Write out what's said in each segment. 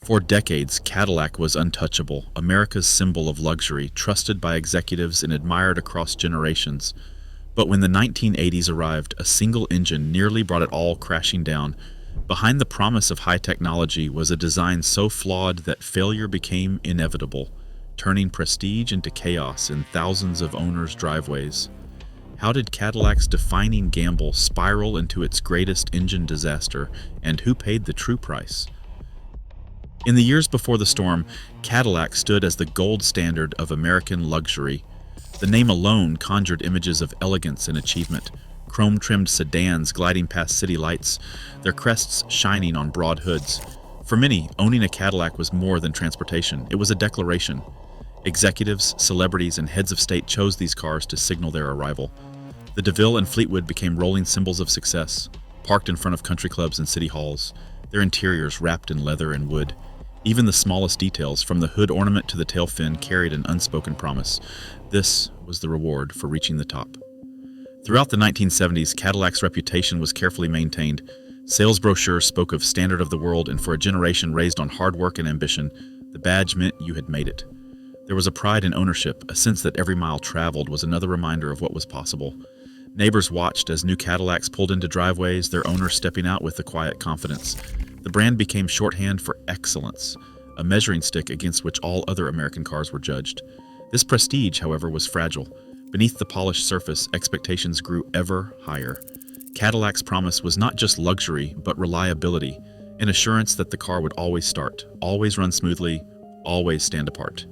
For decades, Cadillac was untouchable, America's symbol of luxury, trusted by executives and admired across generations. But when the 1980s arrived, a single engine nearly brought it all crashing down. Behind the promise of high technology was a design so flawed that failure became inevitable, turning prestige into chaos in thousands of owners' driveways. How did Cadillac's defining gamble spiral into its greatest engine disaster, and who paid the true price? In the years before the storm, Cadillac stood as the gold standard of American luxury. The name alone conjured images of elegance and achievement, chrome-trimmed sedans gliding past city lights, their crests shining on broad hoods. For many, owning a Cadillac was more than transportation. It was a declaration. Executives, celebrities, and heads of state chose these cars to signal their arrival. The DeVille and Fleetwood became rolling symbols of success, parked in front of country clubs and city halls, their interiors wrapped in leather and wood. Even the smallest details, from the hood ornament to the tail fin, carried an unspoken promise. This was the reward for reaching the top. Throughout the 1970s, Cadillac's reputation was carefully maintained. Sales brochures spoke of standard of the world, and for a generation raised on hard work and ambition, the badge meant you had made it. There was a pride in ownership, a sense that every mile traveled was another reminder of what was possible. Neighbors watched as new Cadillacs pulled into driveways, their owners stepping out with a quiet confidence. The brand became shorthand for excellence, a measuring stick against which all other American cars were judged. This prestige, however, was fragile. Beneath the polished surface, expectations grew ever higher. Cadillac's promise was not just luxury, but reliability, an assurance that the car would always start, always run smoothly, always stand apart.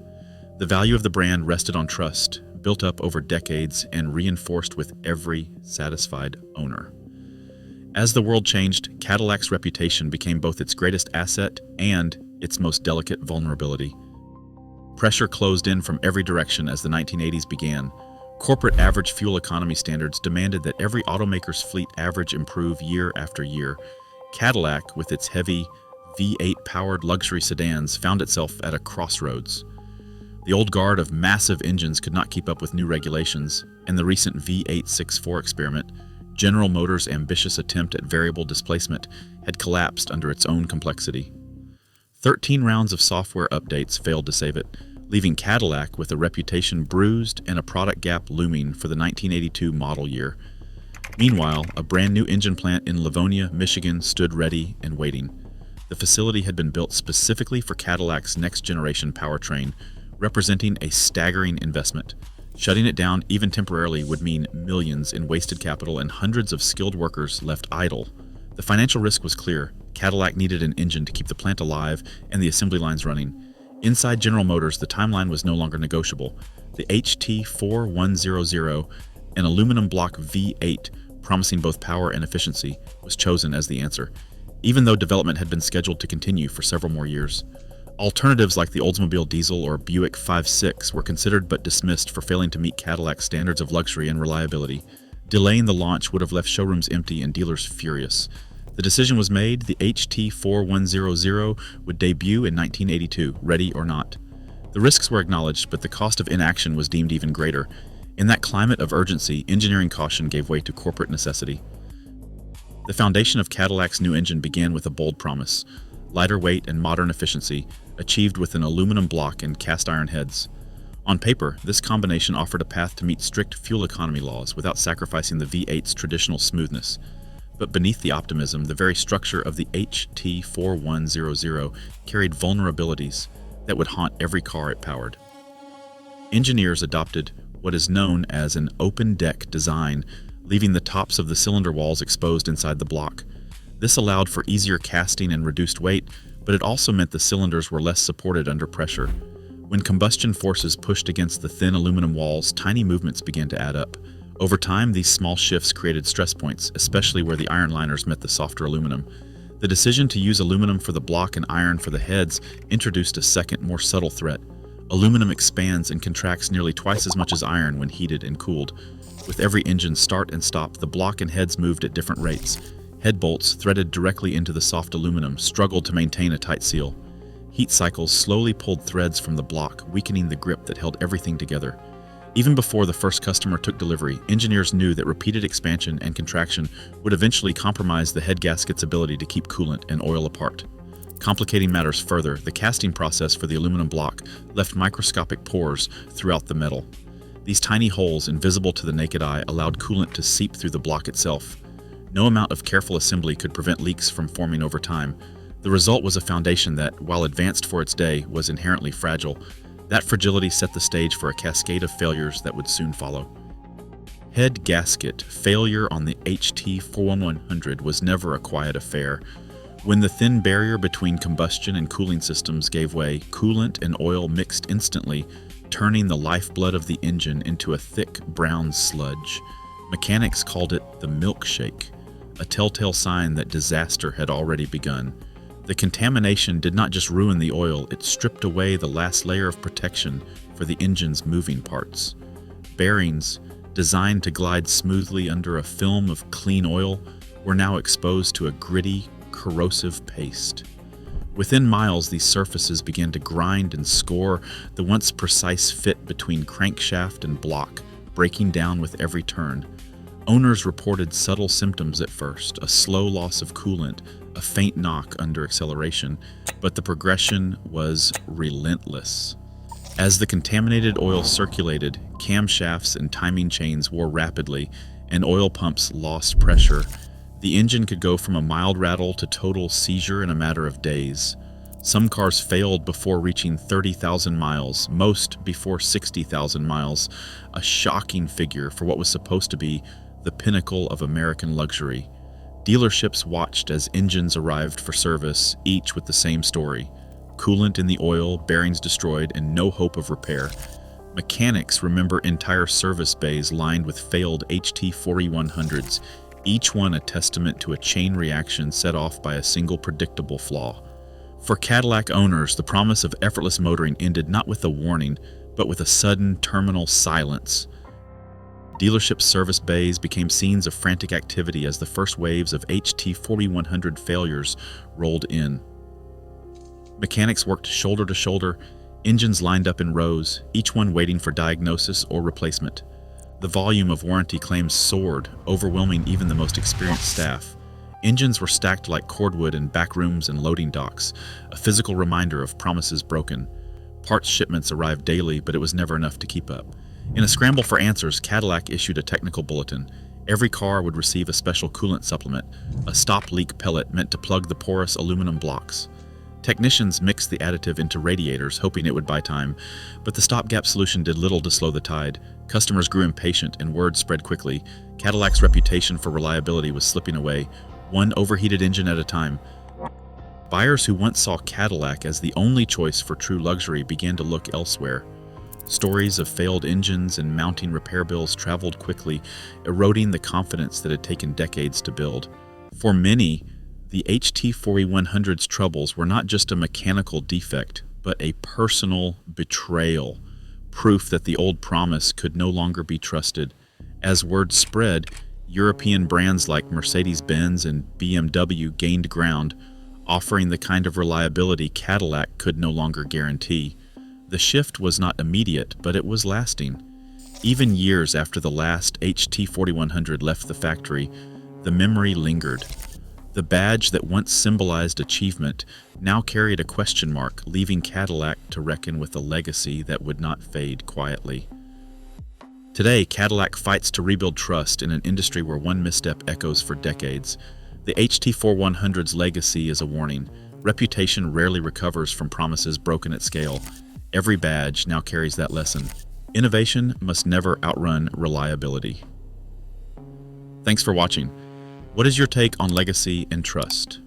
The value of the brand rested on trust, built up over decades and reinforced with every satisfied owner. As the world changed, Cadillac's reputation became both its greatest asset and its most delicate vulnerability. Pressure closed in from every direction as the 1980s began. Corporate average fuel economy standards demanded that every automaker's fleet average improve year after year. Cadillac, with its heavy V8-powered luxury sedans, found itself at a crossroads. The old guard of massive engines could not keep up with new regulations, and the recent V864 experiment, General Motors' ambitious attempt at variable displacement, had collapsed under its own complexity. 13 rounds of software updates failed to save it, leaving Cadillac with a reputation bruised and a product gap looming for the 1982 model year. Meanwhile, a brand new engine plant in Livonia, Michigan stood ready and waiting. The facility had been built specifically for Cadillac's next-generation powertrain, representing a staggering investment. Shutting it down, even temporarily, would mean millions in wasted capital and hundreds of skilled workers left idle. The financial risk was clear. Cadillac needed an engine to keep the plant alive and the assembly lines running. Inside General Motors, the timeline was no longer negotiable. The HT4100, an aluminum block V8, promising both power and efficiency, was chosen as the answer, even though development had been scheduled to continue for several more years. Alternatives like the Oldsmobile Diesel or Buick 5.6 were considered but dismissed for failing to meet Cadillac's standards of luxury and reliability. Delaying the launch would have left showrooms empty and dealers furious. The decision was made: the HT4100 would debut in 1982, ready or not. The risks were acknowledged, but the cost of inaction was deemed even greater. In that climate of urgency, engineering caution gave way to corporate necessity. The foundation of Cadillac's new engine began with a bold promise: lighter weight and modern efficiency, achieved with an aluminum block and cast iron heads. On paper, this combination offered a path to meet strict fuel economy laws without sacrificing the V8's traditional smoothness. But beneath the optimism, the very structure of the HT4100 carried vulnerabilities that would haunt every car it powered. Engineers adopted what is known as an open-deck design, leaving the tops of the cylinder walls exposed inside the block. This allowed for easier casting and reduced weight, but it also meant the cylinders were less supported under pressure. When combustion forces pushed against the thin aluminum walls, tiny movements began to add up. Over time, these small shifts created stress points, especially where the iron liners met the softer aluminum. The decision to use aluminum for the block and iron for the heads introduced a second, more subtle threat. Aluminum expands and contracts nearly twice as much as iron when heated and cooled. With every engine start and stop, the block and heads moved at different rates. Head bolts, threaded directly into the soft aluminum, struggled to maintain a tight seal. Heat cycles slowly pulled threads from the block, weakening the grip that held everything together. Even before the first customer took delivery, engineers knew that repeated expansion and contraction would eventually compromise the head gasket's ability to keep coolant and oil apart. Complicating matters further, the casting process for the aluminum block left microscopic pores throughout the metal. These tiny holes, invisible to the naked eye, allowed coolant to seep through the block itself. No amount of careful assembly could prevent leaks from forming over time. The result was a foundation that, while advanced for its day, was inherently fragile. That fragility set the stage for a cascade of failures that would soon follow. Head gasket failure on the HT41100 was never a quiet affair. When the thin barrier between combustion and cooling systems gave way, coolant and oil mixed instantly, turning the lifeblood of the engine into a thick brown sludge. Mechanics called it the milkshake, a telltale sign that disaster had already begun. The contamination did not just ruin the oil, it stripped away the last layer of protection for the engine's moving parts. Bearings, designed to glide smoothly under a film of clean oil, were now exposed to a gritty, corrosive paste. Within miles, these surfaces began to grind and score, the once precise fit between crankshaft and block, breaking down with every turn. Owners reported subtle symptoms at first, a slow loss of coolant, a faint knock under acceleration, but the progression was relentless. As the contaminated oil circulated, camshafts and timing chains wore rapidly, and oil pumps lost pressure. The engine could go from a mild rattle to total seizure in a matter of days. Some cars failed before reaching 30,000 miles, most before 60,000 miles, a shocking figure for what was supposed to be the pinnacle of American luxury. Dealerships watched as engines arrived for service, each with the same story: coolant in the oil, bearings destroyed, and no hope of repair. Mechanics remember entire service bays lined with failed HT4100s, each one a testament to a chain reaction set off by a single predictable flaw. For Cadillac owners, the promise of effortless motoring ended not with a warning, but with a sudden terminal silence. Dealership service bays became scenes of frantic activity as the first waves of HT4100 failures rolled in. Mechanics worked shoulder to shoulder, engines lined up in rows, each one waiting for diagnosis or replacement. The volume of warranty claims soared, overwhelming even the most experienced staff. Engines were stacked like cordwood in back rooms and loading docks, a physical reminder of promises broken. Parts shipments arrived daily, but it was never enough to keep up. In a scramble for answers, Cadillac issued a technical bulletin. Every car would receive a special coolant supplement, a stop leak pellet meant to plug the porous aluminum blocks. Technicians mixed the additive into radiators, hoping it would buy time, but the stopgap solution did little to slow the tide. Customers grew impatient and word spread quickly. Cadillac's reputation for reliability was slipping away, one overheated engine at a time. Buyers who once saw Cadillac as the only choice for true luxury began to look elsewhere. Stories of failed engines and mounting repair bills traveled quickly, eroding the confidence that had taken decades to build. For many, the HT4100's troubles were not just a mechanical defect, but a personal betrayal, proof that the old promise could no longer be trusted. As word spread, European brands like Mercedes-Benz and BMW gained ground, offering the kind of reliability Cadillac could no longer guarantee. The shift was not immediate, but it was lasting. Even years after the last HT4100 left the factory, the memory lingered. The badge that once symbolized achievement now carried a question mark, leaving Cadillac to reckon with a legacy that would not fade quietly. Today, Cadillac fights to rebuild trust in an industry where one misstep echoes for decades. The HT4100's legacy is a warning. Reputation rarely recovers from promises broken at scale. Every badge now carries that lesson. Innovation must never outrun reliability. Thanks for watching. What is your take on legacy and trust?